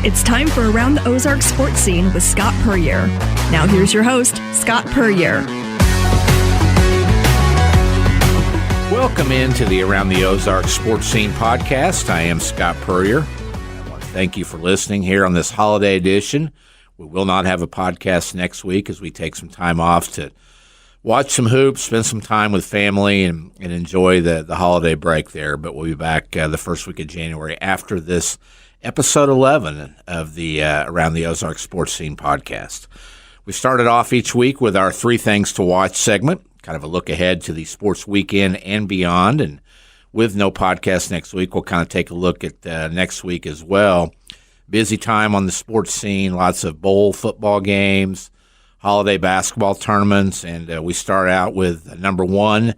It's time for Around the Ozarks Sports Scene with Scott Puryear. Now here's your host, Scott Puryear. Welcome into the Around the Ozarks Sports Scene podcast. I am Scott Puryear. I want to thank you for listening here on this holiday edition. We will not have a podcast next week as we take some time off to watch some hoops, spend some time with family, and enjoy the holiday break there. But we'll be back the first week of January after this episode 11 of the Around the Ozarks Sports Scene podcast. We started off each week with our Three Things to Watch segment, kind of a look ahead to the sports weekend and beyond. And with no podcast next week, we'll kind of take a look at next week as well. Busy time on the sports scene, lots of bowl football games, holiday basketball tournaments, and we start out with number one.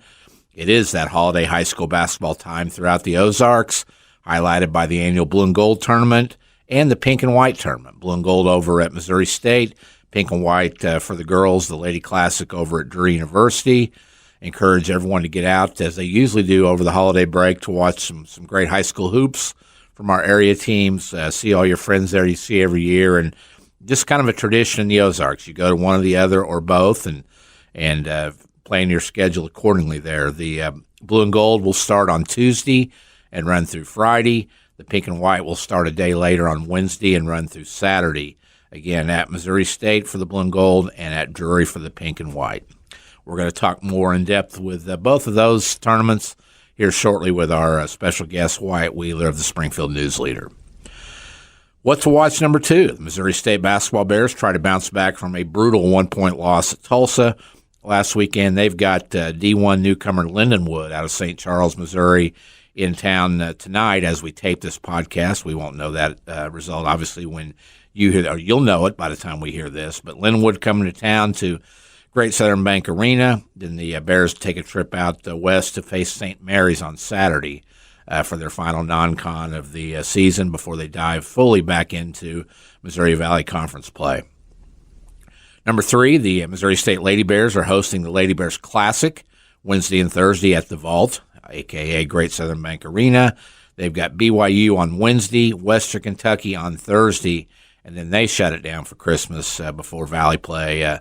It is that holiday high school basketball time throughout the Ozarks, highlighted by the annual Blue and Gold tournament and the Pink and White tournament. Blue and Gold over at Missouri State, Pink and White for the girls, the Lady Classic over at Drury University. Encourage everyone to get out, as they usually do over the holiday break, to watch some great high school hoops from our area teams. See all your friends there you see every year, and just kind of a tradition in the Ozarks. You go to one or the other or both, and plan your schedule accordingly there. The Blue and Gold will start on Tuesday and run through Friday. The Pink and White will start a day later on Wednesday and run through Saturday. Again, at Missouri State for the Blue and Gold and at Drury for the Pink and White. We're going to talk more in depth with both of those tournaments here shortly with our special guest, Wyatt Wheeler of the Springfield News Leader. What to watch number two? The Missouri State basketball Bears try to bounce back from a brutal one-point loss at Tulsa last weekend. They've got D1 newcomer Lindenwood out of St. Charles, Missouri, in town tonight as we tape this podcast. We won't know that result, obviously, when you hear, or you'll know it by the time we hear this. But Lindenwood coming to town to Great Southern Bank Arena. Then the Bears take a trip out west to face St. Mary's on Saturday for their final non-con of the season before they dive fully back into Missouri Valley Conference play. Number three, the Missouri State Lady Bears are hosting the Lady Bears Classic Wednesday and Thursday at the Vault, a.k.a. Great Southern Bank Arena. They've got BYU on Wednesday, Western Kentucky on Thursday, and then they shut it down for Christmas before Valley play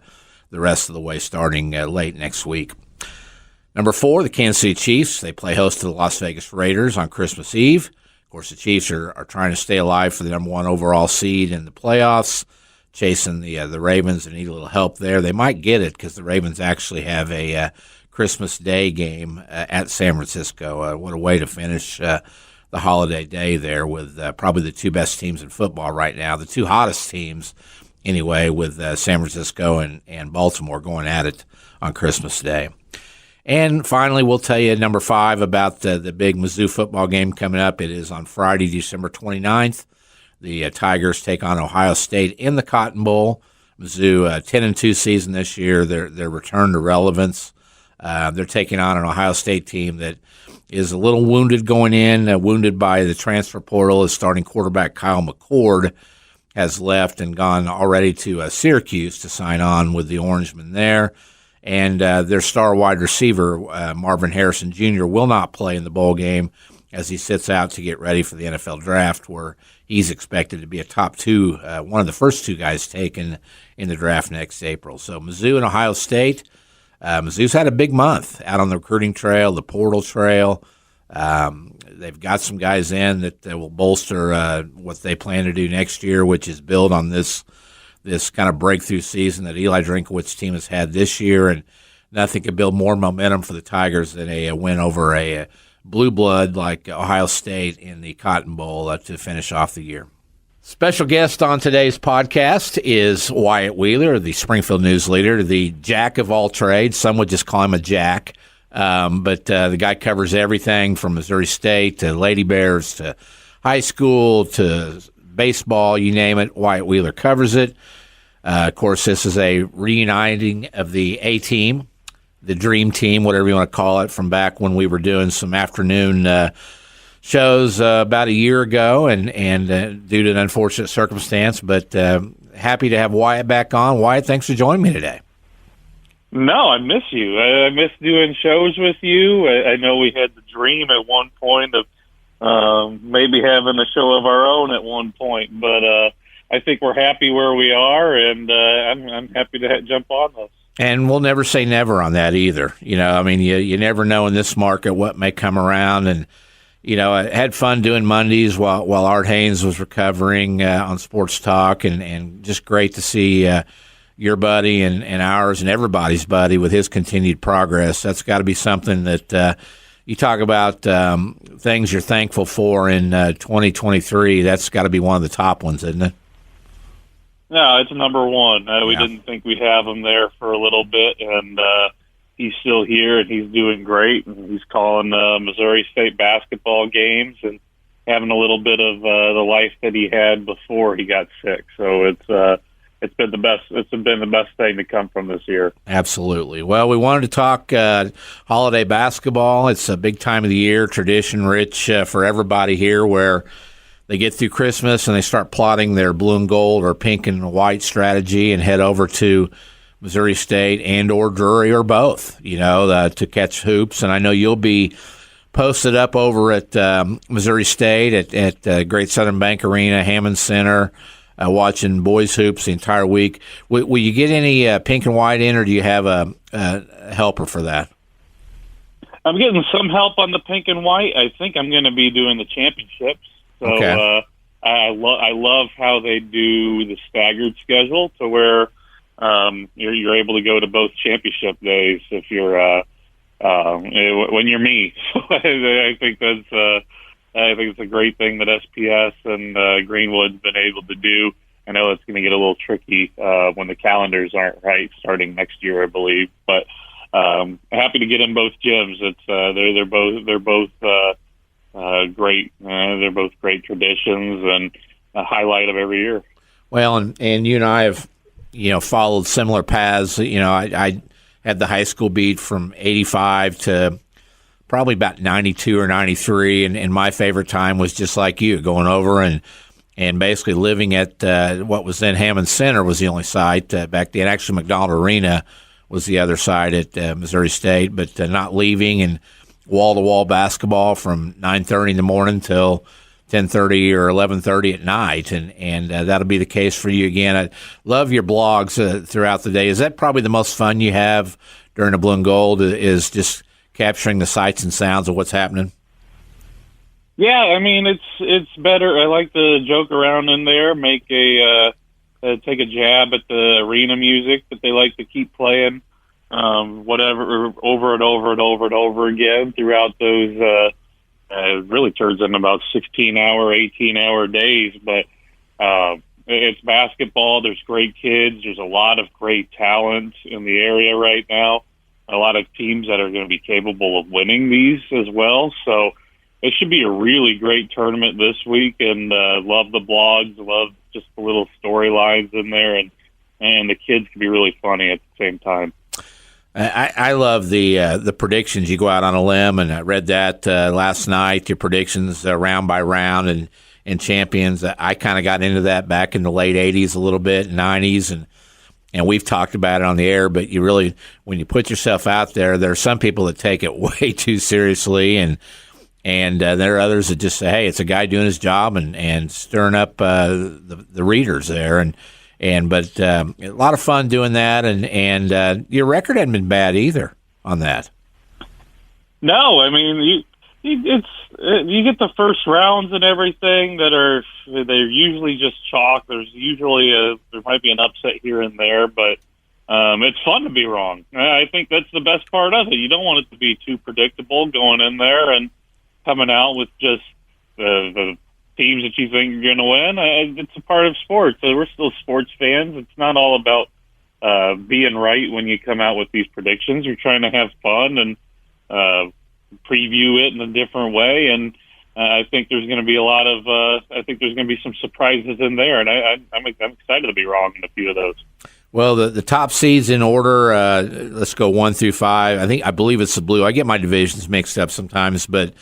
the rest of the way starting late next week. Number four, the Kansas City Chiefs. They play host to the Las Vegas Raiders on Christmas Eve. Of course, the Chiefs are trying to stay alive for the number one overall seed in the playoffs, chasing the Ravens and need a little help there. They might get it because the Ravens actually have a Christmas Day game at San Francisco. What a way to finish the holiday day there with probably the two best teams in football right now, the two hottest teams anyway, with San Francisco and Baltimore going at it on Christmas Day. And finally, we'll tell you number five about the big Mizzou football game coming up. It is on Friday, December 29th. The Tigers take on Ohio State in the Cotton Bowl. Mizzou, 10-2 season this year, their return to relevance. They're taking on an Ohio State team that is a little wounded going in, wounded by the transfer portal as starting quarterback Kyle McCord has left and gone already to Syracuse to sign on with the Orangemen there. And their star wide receiver, Marvin Harrison Jr., will not play in the bowl game as he sits out to get ready for the NFL draft, where he's expected to be a top two, one of the first two guys taken in the draft next April. So Mizzou and Ohio State. Mizzou's had a big month out on the recruiting trail, the portal trail. They've got some guys in that will bolster what they plan to do next year, which is build on this kind of breakthrough season that Eli Drinkowitz's team has had this year, and nothing could build more momentum for the Tigers than a win over a blue blood like Ohio State in the Cotton Bowl to finish off the year. Special guest on today's podcast is Wyatt Wheeler, the Springfield News Leader, the jack of all trades. Some would just call him a jack. But the guy covers everything from Missouri State to Lady Bears to high school to baseball, you name it. Wyatt Wheeler covers it. Of course, this is a reuniting of the A-team, the dream team, whatever you want to call it, from back when we were doing some afternoon shows about a year ago and due to an unfortunate circumstance. But happy to have Wyatt back on. Wyatt, thanks for joining me today. No, I miss you. I miss doing shows with you. I know we had the dream at one point of maybe having a show of our own at one point. But I think we're happy where we are, and I'm happy to jump on this. And we'll never say never on that either. I mean, you never know in this market what may come around. And, I had fun doing Mondays while Art Haynes was recovering on Sports Talk, and just great to see your buddy and ours and everybody's buddy with his continued progress. That's got to be something that you talk about things you're thankful for in 2023. That's got to be one of the top ones, isn't it? No, it's number one. We didn't think we'd have him there for a little bit, and he's still here, and he's doing great. And he's calling Missouri State basketball games and having a little bit of the life that he had before he got sick. So it's been the best. It's been the best thing to come from this year. Absolutely. Well, we wanted to talk holiday basketball. It's a big time of the year, tradition rich for everybody here, where they get through Christmas and they start plotting their blue and gold or pink and white strategy and head over to Missouri State and or Drury or both, to catch hoops. And I know you'll be posted up over at Missouri State at Great Southern Bank Arena, Hammond Center, watching boys hoops the entire week. Will you get any pink and white in, or do you have a helper for that? I'm getting some help on the pink and white. I think I'm going to be doing the championships. So okay. I love how they do the staggered schedule to where you're able to go to both championship days if you're when you're me. I think it's a great thing that SPS and Greenwood's been able to do. I know it's going to get a little tricky when the calendars aren't right starting next year, I believe. But happy to get in both gyms. It's they're both great. They're both great traditions and a highlight of every year. Well, and you and I have, followed similar paths. I had the high school beat from 85 to probably about 92 or 93, and my favorite time was just like you, going over and basically living at what was then Hammond Center was the only site back then. Actually, McDonald Arena was the other side at Missouri State, but not leaving and wall-to-wall basketball from 9:30 in the morning till 10:30 or 11:30 at night, and that'll be the case for you again. I love your blogs throughout the day. Is that probably the most fun you have during the Blue and Gold, is just capturing the sights and sounds of what's happening? Yeah, I mean, it's better. I like to joke around in there, take a jab at the arena music that they like to keep playing. Whatever, over and over and over and over again throughout those, it really turns into about 16-hour, 18-hour days. But it's basketball. There's great kids. There's a lot of great talent in the area right now. A lot of teams that are going to be capable of winning these as well. So it should be a really great tournament this week. And love the blogs. Love just the little storylines in there, and the kids can be really funny at the same time. I love the predictions. You go out on a limb, and I read that last night, your predictions round by round and champions. I kind of got into that back in the late 80s a little bit, 90s, and we've talked about it on the air, but you really, when you put yourself out there, there are some people that take it way too seriously, and there are others that just say, hey, it's a guy doing his job and stirring up the readers there, but a lot of fun doing that, and your record hadn't been bad either on that. No, I mean you get the first rounds and everything they're usually just chalk. There's usually there might be an upset here and there, but it's fun to be wrong. I think that's the best part of it. You don't want it to be too predictable going in there and coming out with just the teams that you think are going to win. It's a part of sports. So we're still sports fans. It's not all about being right when you come out with these predictions. You're trying to have fun and preview it in a different way. And I think there's going to be I think there's going to be some surprises in there. And I'm excited to be wrong in a few of those. Well, the top seeds in order, let's go 1 through 5. I believe it's the blue. I get my divisions mixed up sometimes, but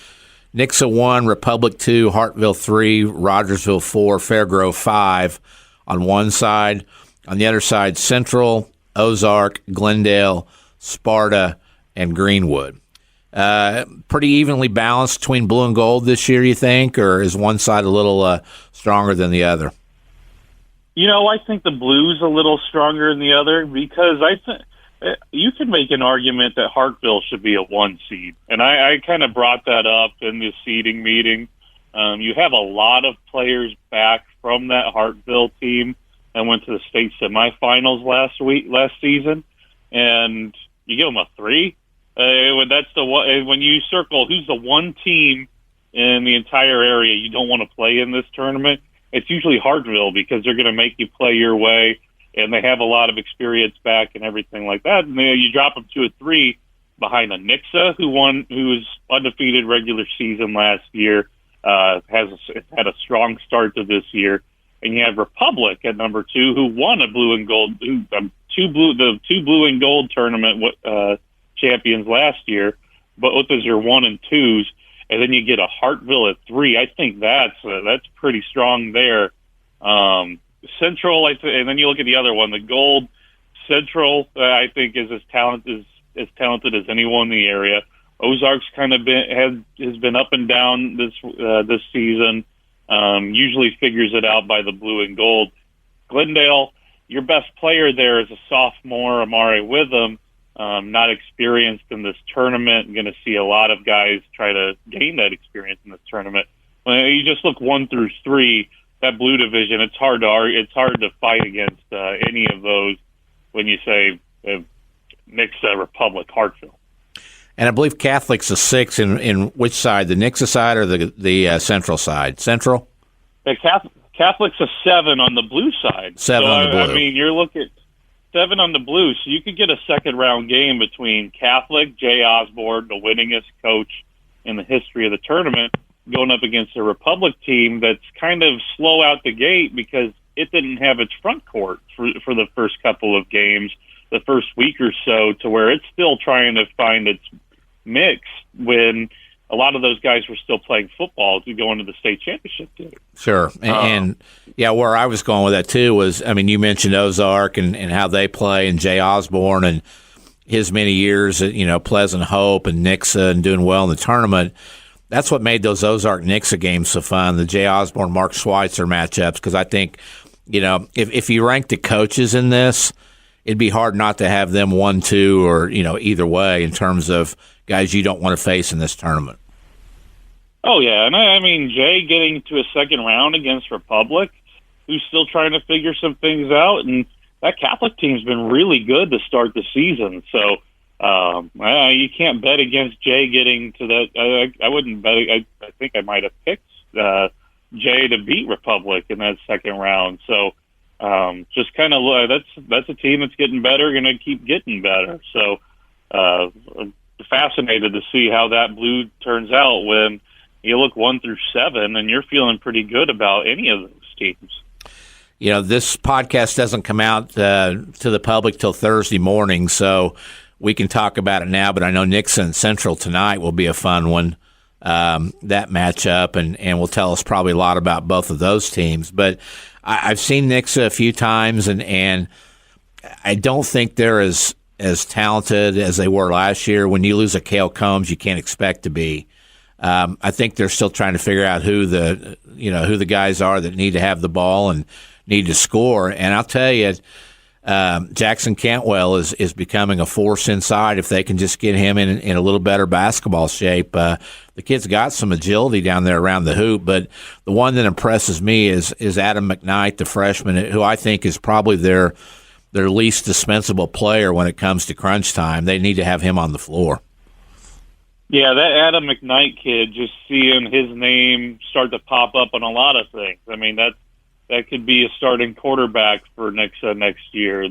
Nixa 1, Republic 2, Hartville 3, Rogersville 4, Fairgrove 5 on one side. On the other side, Central, Ozark, Glendale, Sparta, and Greenwood. pretty evenly balanced between blue and gold this year, you think, or is one side a little stronger than the other? I think the blue's a little stronger than the other because I think you can make an argument that Hartville should be a 1 seed, and I kind of brought that up in the seeding meeting. You have a lot of players back from that Hartville team that went to the state semifinals last season, and you give them a 3. That's the one. When you circle who's the one team in the entire area you don't want to play in this tournament, it's usually Hartville because they're going to make you play your way, and they have a lot of experience back and everything like that. And you drop them to a 3 behind a Nixa who was undefeated regular season last year, has had a strong start to this year, and you have Republic at number 2 who won a blue and gold, the two blue and gold tournament champions last year, both as your 1 and 2s. And then you get a Hartville at 3. I think that's pretty strong there. Central, and then you look at the other one, the gold. Central, I think is as talented as anyone in the area. Ozarks kind of has been up and down this season. Usually figures it out by the blue and gold. Glendale, your best player there is a sophomore, Amari Witham. Not experienced in this tournament. I'm going to see a lot of guys try to gain that experience in this tournament. When you just look 1 through 3, that blue division, it's hard to fight against any of those when you say Nixa, Republic, Hartville. And I believe Catholic's a 6 in which side, the Nixa side or the Central side? Central? The Catholic's a 7 on the blue side. 7 on the blue. I mean, you're looking 7 on the blue, so you could get a second-round game between Catholic, Jay Osborne, the winningest coach in the history of the tournament, going up against a Republic team that's kind of slow out the gate because it didn't have its front court for the first couple of games, the first week or so, to where it's still trying to find its mix when a lot of those guys were still playing football to go into the state championship game. Sure. And where I was going with that too was, I mean, you mentioned Ozark and how they play and Jay Osborne and his many years at, Pleasant Hope and Nixa and doing well in the tournament. That's what made those Ozark Nixa games so fun, the Jay Osborne, Mark Schweitzer matchups, because I think, if you rank the coaches in this, it'd be hard not to have them 1, 2, or, either way in terms of guys you don't want to face in this tournament. Oh, yeah. And I mean, Jay getting to a second round against Republic, who's still trying to figure some things out. And that Catholic team's been really good to start the season. So you can't bet against Jay getting to that. I wouldn't bet. I think I might have picked Jay to beat Republic in that second round. So just kind of that's a team that's getting better, going to keep getting better. So fascinated to see how that blue turns out when you look 1 through 7 and you're feeling pretty good about any of those teams. This podcast doesn't come out to the public till Thursday morning, so we can talk about it now, but I know Nixa and Central tonight will be a fun one, that matchup, and will tell us probably a lot about both of those teams. But I've seen Nixa a few times, and I don't think they're as talented as they were last year. When you lose a Cale Combs, you can't expect to be. I think they're still trying to figure out who the guys are that need to have the ball and need to score. And I'll tell you, Jackson Cantwell is becoming a force inside if they can just get him in a little better basketball shape. The kid's got some agility down there around the hoop, but the one that impresses me is Adam McKnight, the freshman, who I think is probably their least dispensable player when it comes to crunch time. They need to have him on the floor. Yeah, that Adam McKnight kid, just seeing his name start to pop up on a lot of things. I mean, that could be a starting quarterback for next year.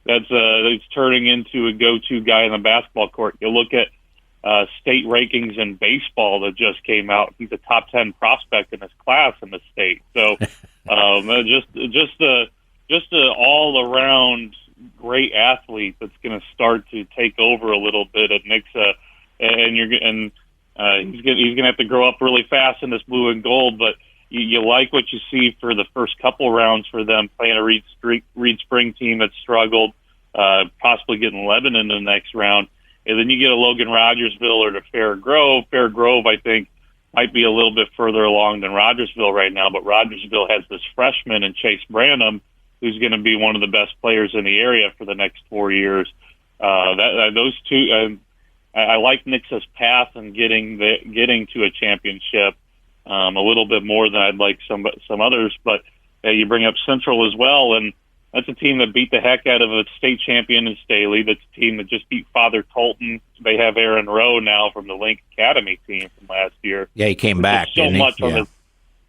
It's turning into a go-to guy in the basketball court. You look at state rankings in baseball that just came out. He's a top 10 prospect in his class in the state. So just a all-around great athlete that's going to start to take over a little bit at Nixa. And he's going to have to grow up really fast in this blue and gold, but you like what you see for the first couple rounds for them playing a Reed Spring team that struggled, possibly getting Lebanon in the next round. And then you get a Logan Rogersville or to Fair Grove. Fair Grove, I think, might be a little bit further along than Rogersville right now, but Rogersville has this freshman in Chase Branham who's going to be one of the best players in the area for the next 4 years. Those two, I like Nixa's path and getting to a championship a little bit more than I'd like some others. But you bring up Central as well, and that's a team that beat the heck out of a state champion in Staley. That's a team that just beat Father Tolton. They have Aaron Rowe now from the Link Academy team from last year. Yeah, he came back, didn't he?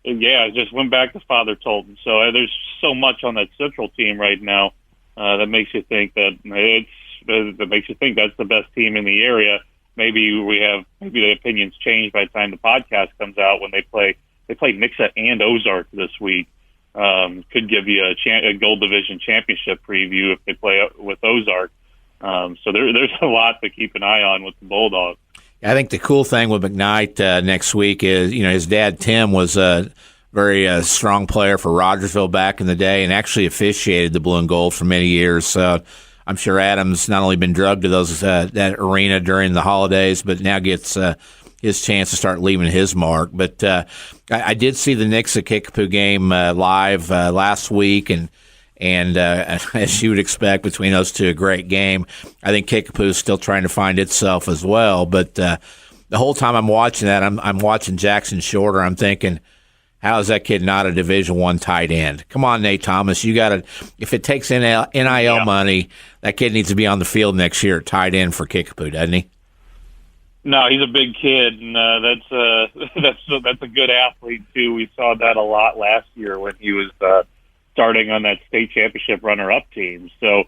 Yeah. Just went back to Father Tolton. So there's so much on that Central team right now that makes you think that's the best team in the area. Maybe the opinions change by the time the podcast comes out when they play Nixa and Ozark this week. Could give you a Gold Division championship preview if they play with Ozark. So there's a lot to keep an eye on with the Bulldogs. I think the cool thing with McKnight next week is, his dad Tim was a very strong player for Rogersville back in the day and actually officiated the Blue and Gold for many years. So I'm sure Adam's not only been drugged to that arena during the holidays, but now gets his chance to start leaving his mark. But I did see the Nixa Kickapoo game live last week, and as you would expect between those two, a great game. I think Kickapoo is still trying to find itself as well. But the whole time I'm watching that, I'm watching Jackson Shorter. I'm thinking, how is that kid not a Division I tight end? Come on, Nate Thomas. You got to. If it takes NIL money, that kid needs to be on the field next year at tight end for Kickapoo, doesn't he? No, he's a big kid, and that's a good athlete too. We saw that a lot last year when he was starting on that state championship runner-up team. So,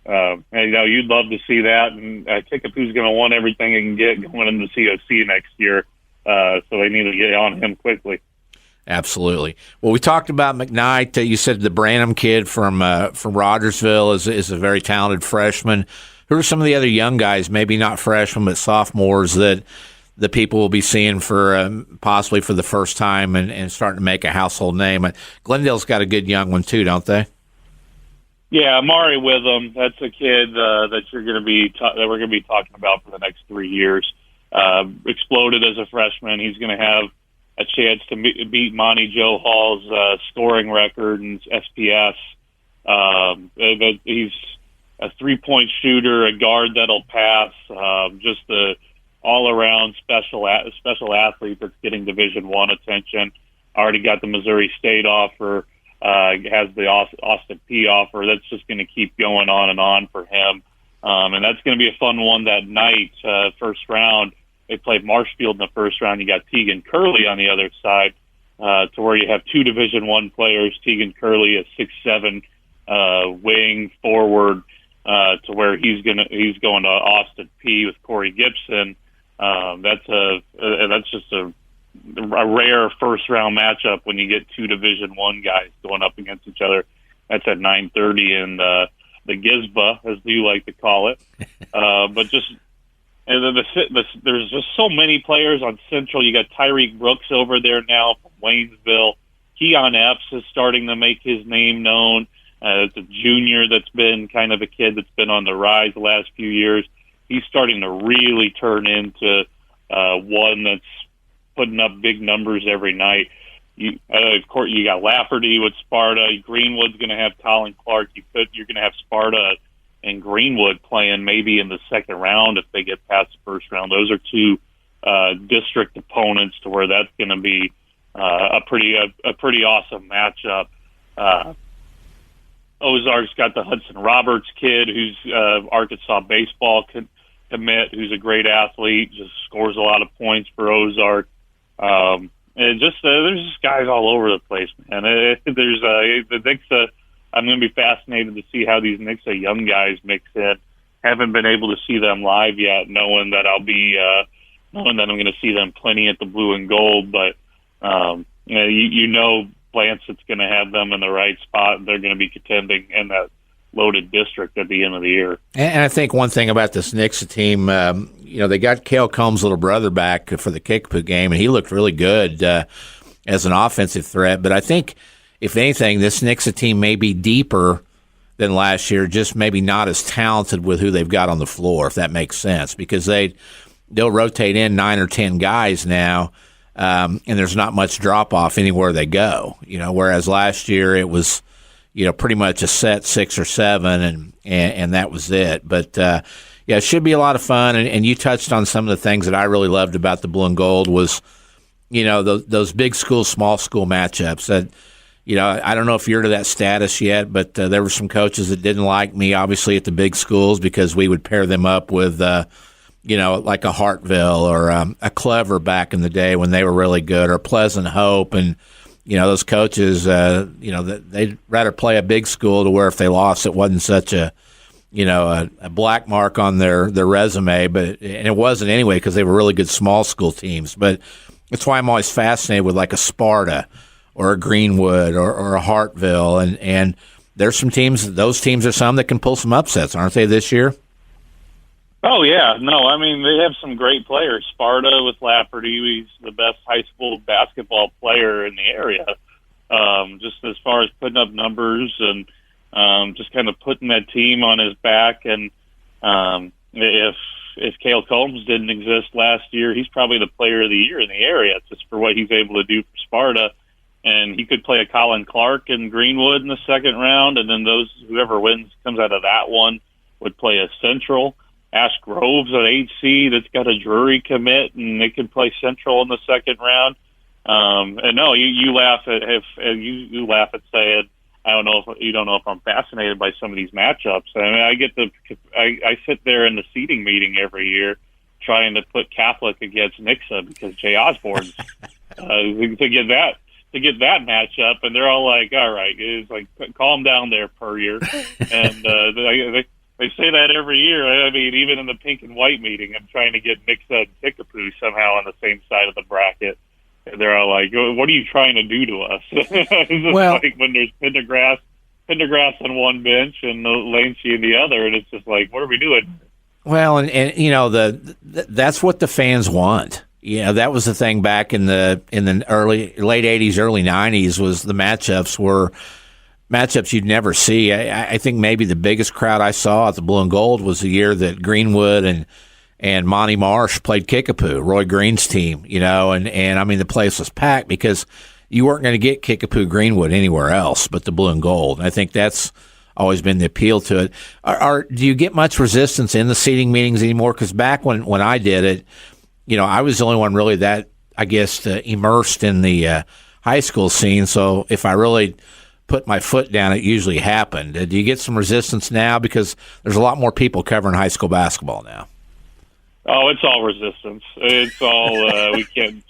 you'd love to see that, and Kickapoo's going to want everything he can get going into the COC next year. So they need to get on him quickly. Absolutely. Well, we talked about McKnight. You said the Branham kid from Rogersville is a very talented freshman. Who are some of the other young guys, maybe not freshmen but sophomores, that the people will be seeing for possibly for the first time and starting to make a household name? Glendale's got a good young one too, don't they? Yeah, Amari Witham. That's a kid that we're going to be talking about for the next 3 years. Exploded as a freshman. He's going to have a chance to beat Monty Joe Hall's scoring record in SPS. He's a three-point shooter, a guard that'll pass, just a all-around special athlete that's getting Division I attention. Already got the Missouri State offer, has the Austin P offer. That's just going to keep going on and on for him. And that's going to be a fun one that night, first round. They played Marshfield in the first round. You got Tegan Curley on the other side, to where you have two Division I players. Tegan Curley, a 6'7" wing forward, to where he's going to Austin P with Corey Gibson. That's just a rare first round matchup when you get two Division I guys going up against each other. That's at 9:30 in the Gizba, as you like to call it. But just. And there's just so many players on Central. You got Tyreek Brooks over there now from Waynesville. Keon Epps is starting to make his name known. It's a junior that's been kind of a kid that's been on the rise the last few years. He's starting to really turn into one that's putting up big numbers every night. Of course, you got Lafferty with Sparta. Greenwood's going to have Colin Clark. You're going to have Sparta and Greenwood playing maybe in the second round if they get past the first round. Those are two district opponents, to where that's going to be a pretty awesome matchup. Ozark's got the Hudson Roberts kid, who's Arkansas baseball commit, who's a great athlete, just scores a lot of points for Ozark. And there's just guys all over the place, man. There's the Nixa. I'm going to be fascinated to see how these Nixa young guys mix in. Haven't been able to see them live yet, knowing that I'm going to see them plenty at the Blue and Gold. But Lancett's going to have them in the right spot, and they're going to be contending in that loaded district at the end of the year. And I think one thing about this Nixa team, they got Cale Combs' little brother back for the Kickapoo game, and he looked really good as an offensive threat. But I think, if anything, this Nixa team may be deeper than last year, just maybe not as talented with who they've got on the floor, if that makes sense, because they'll rotate in 9 or 10 guys now, and there's not much drop-off anywhere they go, whereas last year it was, pretty much a set 6 or 7, and that was it. But, it should be a lot of fun, and you touched on some of the things that I really loved about the blue and gold was, those big school, small school matchups that, I don't know if you're to that status yet, but there were some coaches that didn't like me, obviously, at the big schools because we would pair them up with, like a Hartville or a Clever back in the day when they were really good, or Pleasant Hope. And, those coaches, they'd rather play a big school to where if they lost, it wasn't such a black mark on their resume. And it wasn't anyway because they were really good small school teams. But that's why I'm always fascinated with like a Sparta or a Greenwood or a Hartville, and there's some teams. Those teams are some that can pull some upsets, aren't they, this year? Oh yeah, no, I mean they have some great players. Sparta with Lafferty, he's the best high school basketball player in the area. Just as far as putting up numbers and just kind of putting that team on his back. And if Cale Combs didn't exist last year, he's probably the player of the year in the area just for what he's able to do for Sparta. And he could play a Colin Clark in Greenwood in the second round, and then whoever wins comes out of that one would play a Central. Ash Grove's an HC that's got a Drury commit, and they could play Central in the second round. And no, you laugh at you laugh at saying I don't know if I'm fascinated by some of these matchups. I mean, I sit there in the seating meeting every year trying to put Catholic against Nixa because Jay Osborne's to get that matchup, and they're all like, all right, it's like, calm down there, Puryear. And they say that every year. I mean, even in the pink and white meeting, I'm trying to get Nixa and Kickapoo somehow on the same side of the bracket. And they're all like, what are you trying to do to us? It's like when there's Pendergrass on one bench and Lancy in the other, and it's just like, what are we doing? Well, and that's what the fans want. That was the thing back in the late 80s, early 90s was the matchups were matchups you'd never see. I think maybe the biggest crowd I saw at the Blue and Gold was the year that Greenwood and Monty Marsh played Kickapoo, Roy Green's team, and I mean the place was packed because you weren't going to get Kickapoo Greenwood anywhere else but the Blue and Gold. And I think that's always been the appeal to it. Do you get much resistance in the seating meetings anymore? Because back when I did it, I was the only one really that, I guess, immersed in the high school scene. So if I really put my foot down, it usually happened. Do you get some resistance now? Because there's a lot more people covering high school basketball now. Oh, it's all resistance. It's all we can't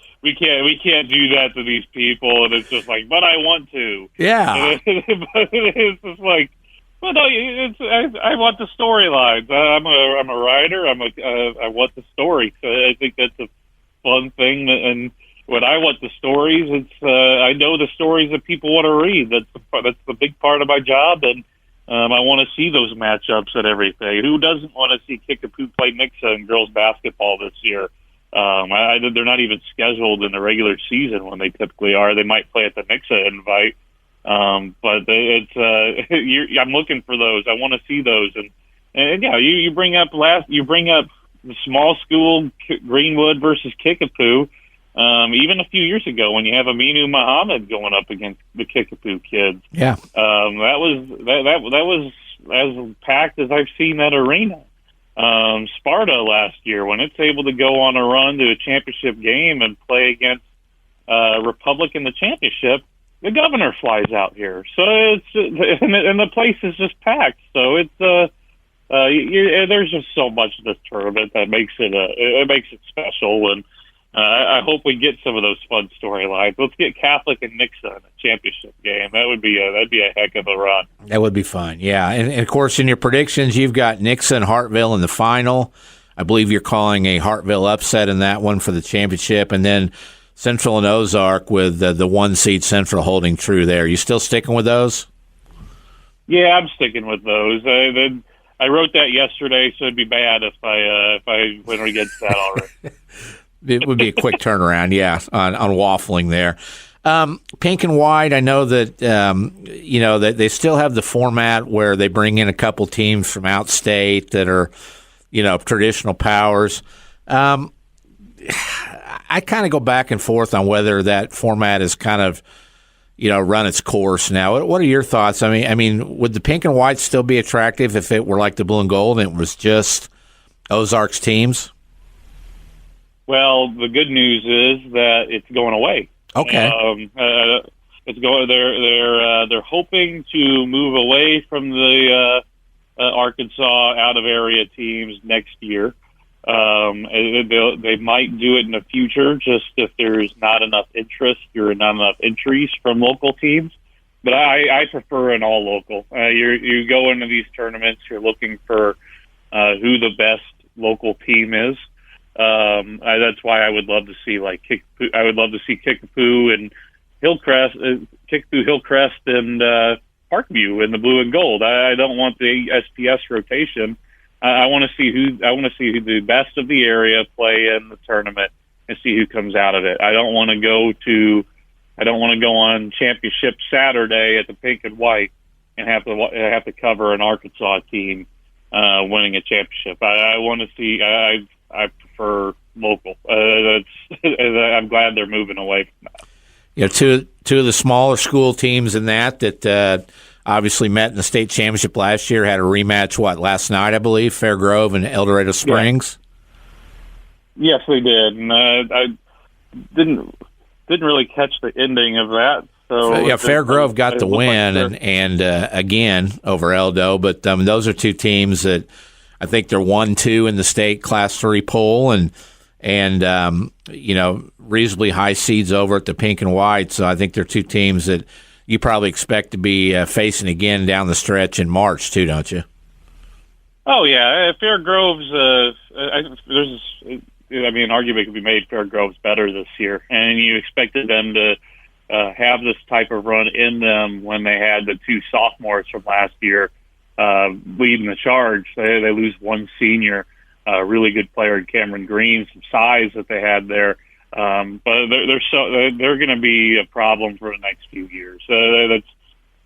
do that to these people, and it's just like, but I want to. Yeah. But it's just like, well, no, I want the storylines. I'm a writer. I want the story. So I think that's a fun thing. And when I want the stories, it's I know the stories that people want to read. That's the big part of my job, and I want to see those matchups and everything. Who doesn't want to see Kickapoo play Nixa in girls basketball this year? They're not even scheduled in the regular season when they typically are. They might play at the Nixa invite. But it's I'm looking for those. I want to see those, and yeah, you bring up the small school Greenwood versus Kickapoo. Even a few years ago when you have Aminu Muhammad going up against the Kickapoo kids. Yeah, that was as packed as I've seen that arena. Sparta last year, when it's able to go on a run to a championship game and play against Republic in the championship, the governor flies out here. So it's and the place is just packed. So it's there's just so much of this tournament that makes it special. And I hope we get some of those fun storylines. Let's get Catholic and Nixa in a championship game. That'd be a heck of a run. That would be fun. Yeah, and of course in your predictions you've got Nixa and Hartville in the final. I believe you're calling a Hartville upset in that one for the championship, and then Central and Ozark with the one seed Central holding true there. You still sticking with those? Yeah, I'm sticking with those. I wrote that yesterday, so it'd be bad if I went against that already. It would be a quick turnaround, yeah, on waffling there. Pink and white, I know that, that they still have the format where they bring in a couple teams from outstate that are, traditional powers. I kind of go back and forth on whether that format is kind of, run its course now. What are your thoughts? I mean, would the pink and white still be attractive if it were like the blue and gold and it was just Ozarks teams? Well, the good news is that it's going away. Okay. It's going. They're hoping to move away from the Arkansas out of area teams next year. They might do it in the future, just if there's not enough interest or not enough entries from local teams. But I prefer an all local. You go into these tournaments, you're looking for who the best local team is. That's why I would love to see I would love to see Kickapoo and Hillcrest, and Parkview in the blue and gold. I don't want the SPS rotation. I want to see who the best of the area play in the tournament and see who comes out of it. I don't want to go on championship Saturday at the pink and white and have to cover an Arkansas team winning a championship. I want to see. I prefer local. I'm glad they're moving away from that. Two of the smaller school teams in that obviously met in the state championship last year, had a rematch, last night, I believe, Fair Grove and El Dorado Springs? Yeah. Yes, they did. And I didn't really catch the ending of that. So Fair Grove got the win, and again, over Eldo. But those are two teams that I think they're 1-2 in the state Class 3 poll, and reasonably high seeds over at the pink and white. So I think they're two teams that you probably expect to be facing again down the stretch in March too, don't you? Oh yeah, Fair Grove's. An argument could be made. Fair Grove's better this year, and you expected them to have this type of run in them when they had the two sophomores from last year leading the charge. They lose one senior, really good player in Cameron Green, some size that they had there. But they're going to be a problem for the next few years.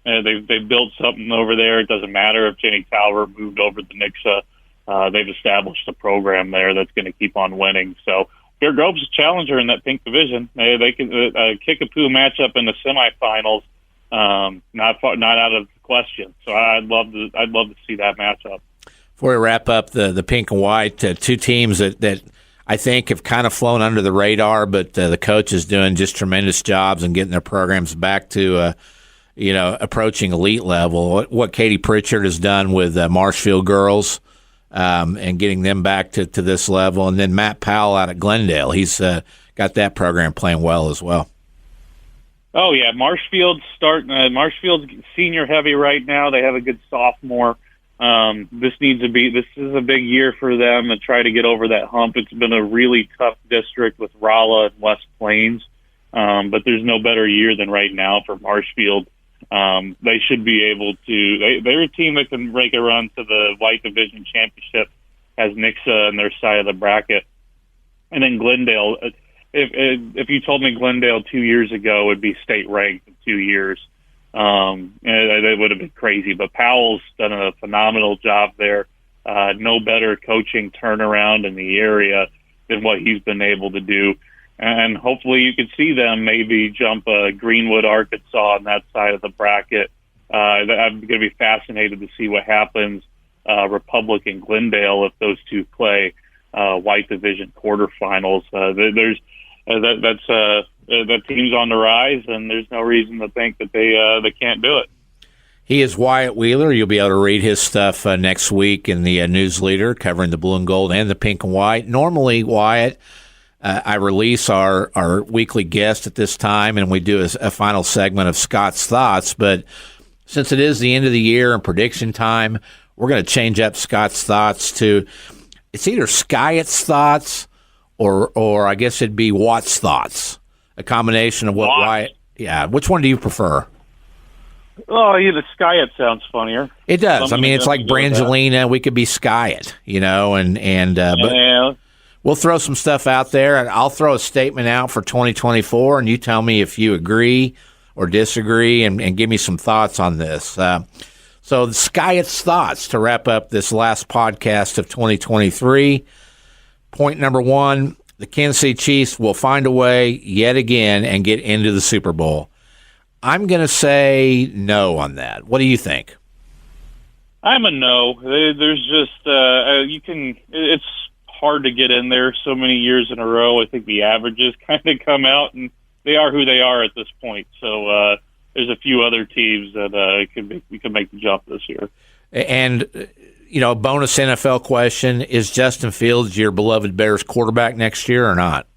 They've built something over there. It doesn't matter if Jenny Talbert moved over to Nixa. They've established a program there that's going to keep on winning. So Fair Grove's a challenger in that pink division. They can Kickapoo matchup in the semifinals. Not out of the question. So I'd love to see that matchup. Before we wrap up the pink and white, two teams that I think have kind of flown under the radar, but the coach is doing just tremendous jobs and getting their programs back to approaching elite level. What Katie Pritchard has done with Marshfield girls and getting them back to this level, and then Matt Powell out at Glendale. He's got that program playing well as well. Oh yeah, Marshfield's senior heavy right now. They have a good sophomore. This is a big year for them to try to get over that hump. It's been a really tough district with Rolla and West Plains, but there's no better year than right now for Marshfield. They should be able to. They're a team that can make a run to the White Division Championship, has Nixa on their side of the bracket, and then Glendale. If you told me Glendale 2 years ago would be state ranked in 2 years, that would have been crazy. But Powell's done a phenomenal job there. No better coaching turnaround in the area than what he's been able to do. And hopefully you can see them maybe jump Greenwood, Arkansas on that side of the bracket. I'm going to be fascinated to see what happens Republic and Glendale if those two play White Division quarterfinals. That team's on the rise, and there's no reason to think that they can't do it. He is Wyatt Wheeler. You'll be able to read his stuff next week in the News Leader covering the blue and gold and the pink and white. Normally, Wyatt, I release our weekly guest at this time, and we do a final segment of Scott's Thoughts. But since it is the end of the year and prediction time, we're going to change up Scott's Thoughts to it's either Skyatt's Thoughts or I guess it'd be Watt's Thoughts, a combination of what Wyatt. Yeah, which one do you prefer? Oh, the Skyatt sounds funnier. It does. It's like Brangelina. We could be Skyatt, but We'll throw some stuff out there, and I'll throw a statement out for 2024, and you tell me if you agree or disagree, and give me some thoughts on this. So the Skyett's thoughts to wrap up this last podcast of 2023. Point number one, the Kansas City Chiefs will find a way yet again and get into the Super Bowl. I'm going to say no on that. What do you think? I'm a no. There's just it's hard to get in there so many years in a row. I think the averages kind of come out, and they are who they are at this point. So there's a few other teams that we could make the jump this year. And bonus NFL question: is Justin Fields your beloved Bears quarterback next year or not?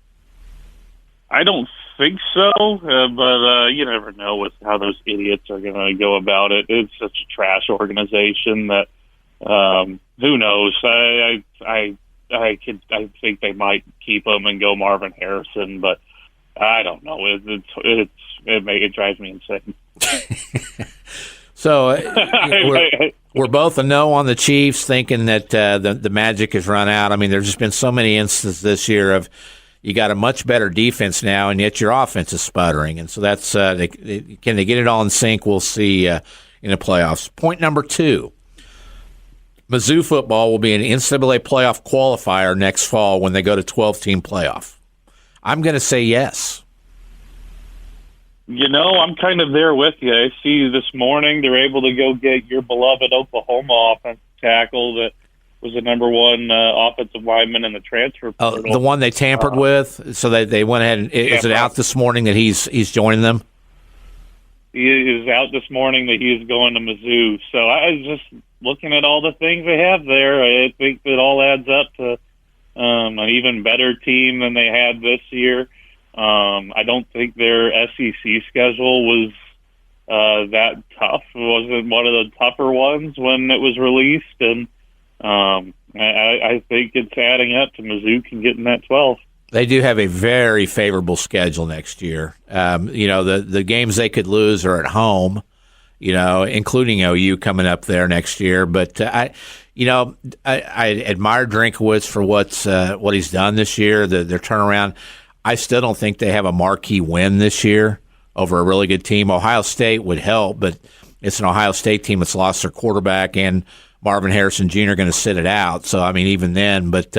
I don't think so, but you never know with how those idiots are going to go about it. It's such a trash organization that who knows? I think they might keep him and go Marvin Harrison, but I don't know. It drives me insane. So we're both a no on the Chiefs, thinking that the magic has run out. I mean, there's just been so many instances this year of you got a much better defense now, and yet your offense is sputtering. And so that's can they get it all in sync? We'll see in the playoffs. Point number two, Mizzou football will be an NCAA playoff qualifier next fall when they go to 12-team playoff. I'm going to say yes. I'm kind of there with you. I see this morning they're able to go get your beloved Oklahoma offensive tackle that was the number one offensive lineman in the transfer portal. The one they tampered with, so they went ahead and is it out this morning that he's joining them? He is out this morning that he is going to Mizzou. So I was just looking at all the things they have there. I think it all adds up to an even better team than they had this year. I don't think their SEC schedule was that tough. It wasn't one of the tougher ones when it was released, and I think it's adding up to Mizzou can get in that 12. They do have a very favorable schedule next year. The games they could lose are at home, including OU coming up there next year. But I admire Drinkowitz for what he's done this year, their turnaround. I still don't think they have a marquee win this year over a really good team. Ohio State would help, but it's an Ohio State team that's lost their quarterback, and Marvin Harrison Jr. going to sit it out. So, I mean, even then. But,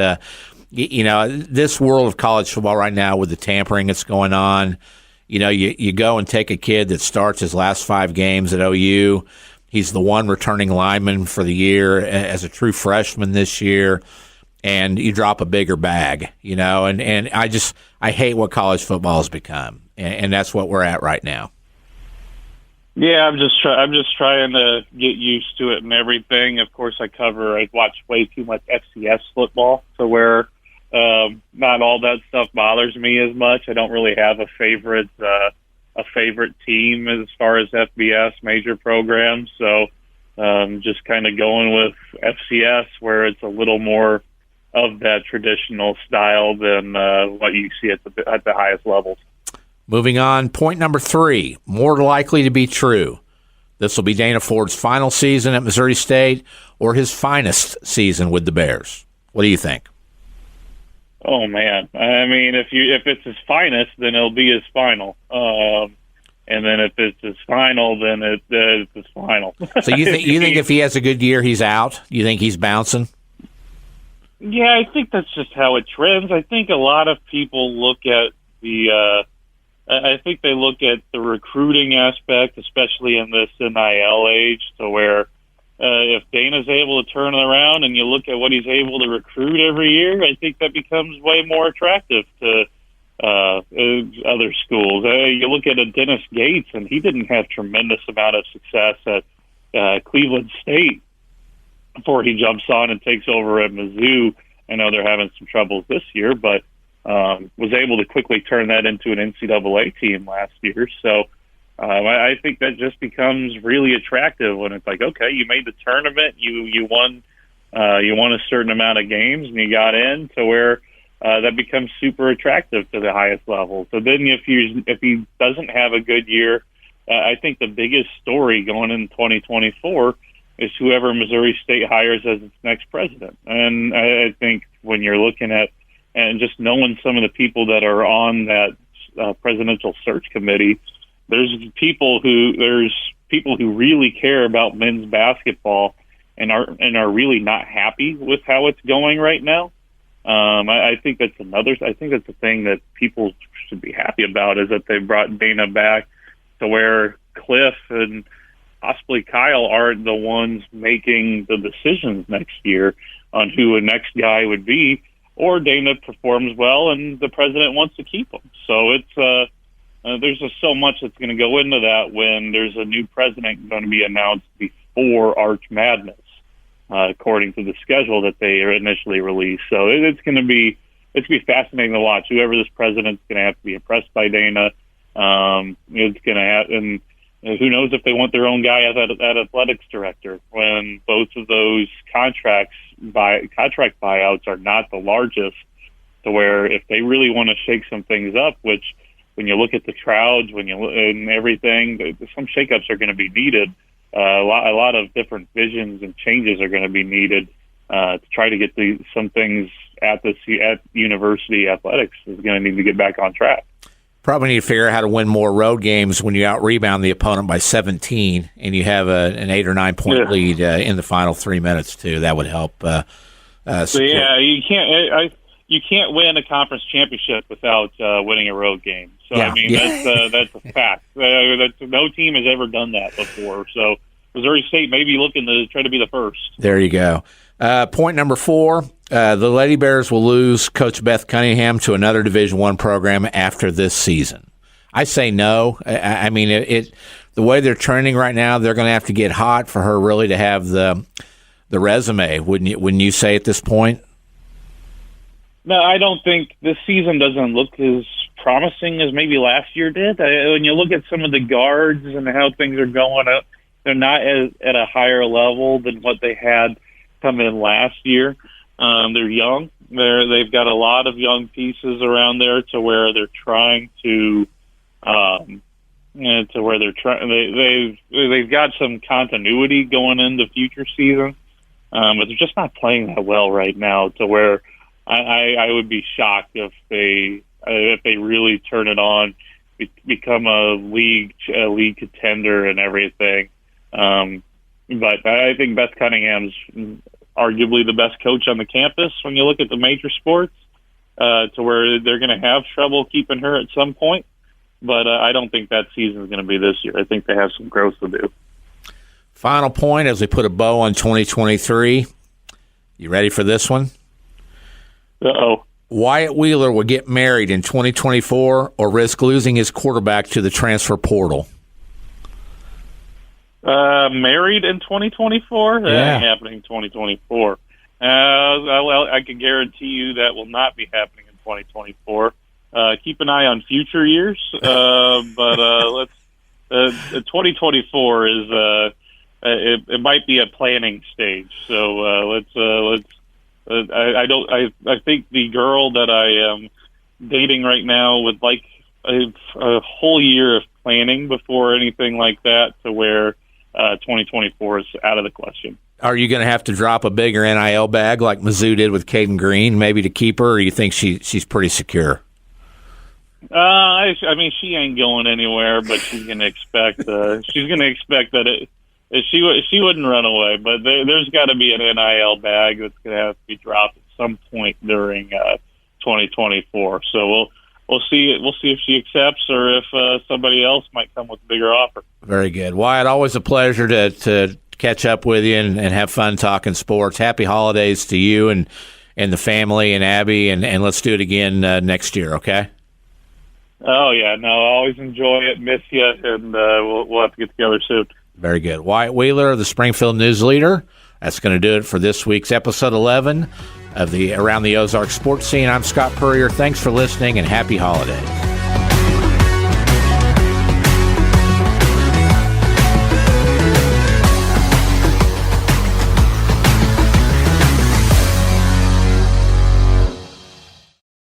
this world of college football right now with the tampering that's going on, you go and take a kid that starts his last 5 games at OU. He's the one returning lineman for the year as a true freshman this year. And you drop a bigger bag, and I hate what college football has become, and that's what we're at right now. Yeah, I'm just trying to get used to it and everything. Of course, I watch way too much FCS football, so where not all that stuff bothers me as much. I don't really have a favorite team as far as FBS major programs, so just kind of going with FCS where it's a little more of that traditional style than what you see at the highest levels. Moving on, point number 3, more likely to be true. This will be Dana Ford's final season at Missouri State or his finest season with the Bears. What do you think? Oh, man. I mean, if it's his finest, then it'll be his final. And then if it's his final, then it's his final. So you think if he has a good year, he's out? You think he's bouncing? Yeah, I think that's just how it trends. I think a lot of people look at the recruiting aspect, especially in this NIL age, to where if Dana's able to turn it around and you look at what he's able to recruit every year, I think that becomes way more attractive to other schools. You look at a Dennis Gates, and he didn't have tremendous amount of success at Cleveland State before he jumps on and takes over at Mizzou. I know they're having some troubles this year, but was able to quickly turn that into an NCAA team last year. So I think that just becomes really attractive when it's like, okay, you made the tournament, you won a certain amount of games, and you got in to where that becomes super attractive to the highest level. So then if he doesn't have a good year, I think the biggest story going in 2024 is whoever Missouri State hires as its next president. And I think when you're looking at and just knowing some of the people that are on that presidential search committee, there's people who really care about men's basketball and are really not happy with how it's going right now. I think that's the thing that people should be happy about, is that they brought Dana back to where Cliff and possibly Kyle aren't the ones making the decisions next year on who the next guy would be, or Dana performs well and the president wants to keep him. So it's there's just so much that's going to go into that when there's a new president going to be announced before Arch Madness, according to the schedule that they initially released. So it's going to be fascinating to watch. Whoever this president's going to have to be impressed by Dana. It's going to happen. Who knows if they want their own guy as athletics director, when both of those contract buyouts are not the largest, to where if they really want to shake some things up, which when you look at the crowds, and everything, some shakeups are going to be needed. A lot of different visions and changes are going to be needed to try to get some things at university athletics is going to need to get back on track. Probably need to figure out how to win more road games when you out-rebound the opponent by 17 and you have an 8 or 9 point lead in the final 3 minutes too. That would help. You can't win a conference championship without winning a road game. So that's a fact. No team has ever done that before. So Missouri State may be looking to try to be the first. There you go. Point number 4. The Lady Bears will lose Coach Beth Cunningham to another Division I program after this season. I say no. I mean, the way they're trending right now, they're going to have to get hot for her really to have the resume. Wouldn't you say at this point? No, I don't think this season doesn't look as promising as maybe last year did. When you look at some of the guards and how things are going up, they're not at a higher level than what they had come in last year. They're young. They've got a lot of young pieces around there to where they're trying to, they've got some continuity going into future season, but they're just not playing that well right now. To where I would be shocked if they really turn it on, become a league contender and everything. But I think Beth Cunningham's arguably the best coach on the campus when you look at the major sports, to where they're going to have trouble keeping her at some point. But I don't think that season is going to be this year. I think they have some growth to do. Final point as we put a bow on 2023. You ready for this one? Uh-oh. Wyatt Wheeler will get married in 2024 or risk losing his quarterback to the transfer portal. Married in 2024? That ain't happening in 2024. I can guarantee you that will not be happening in 2024. Keep an eye on future years, but 2024 is it might be a planning stage. So let's. I think the girl that I am dating right now would like a whole year of planning before anything like that, to where 2024 is out of the question. Are you going to have to drop a bigger NIL bag like Mizzou did with Caden Green, maybe to keep her, or you think she's pretty secure? I mean, she ain't going anywhere, but she's going to expect that she wouldn't run away. But there's got to be an NIL bag that's going to have to be dropped at some point during 2024. So we'll see. We'll see if she accepts or if somebody else might come with a bigger offer. Very good, Wyatt. Always a pleasure to catch up with you and have fun talking sports. Happy holidays to you and the family and Abby, and let's do it again next year. Okay. Oh yeah, no, I always enjoy it. Miss you, and we'll have to get together soon. Very good. Wyatt Wheeler, the Springfield News Leader. That's going to do it for this week's episode 11 of the Around the Ozarks Sports Scene. I'm Scott Puryear. Thanks for listening, and happy holidays.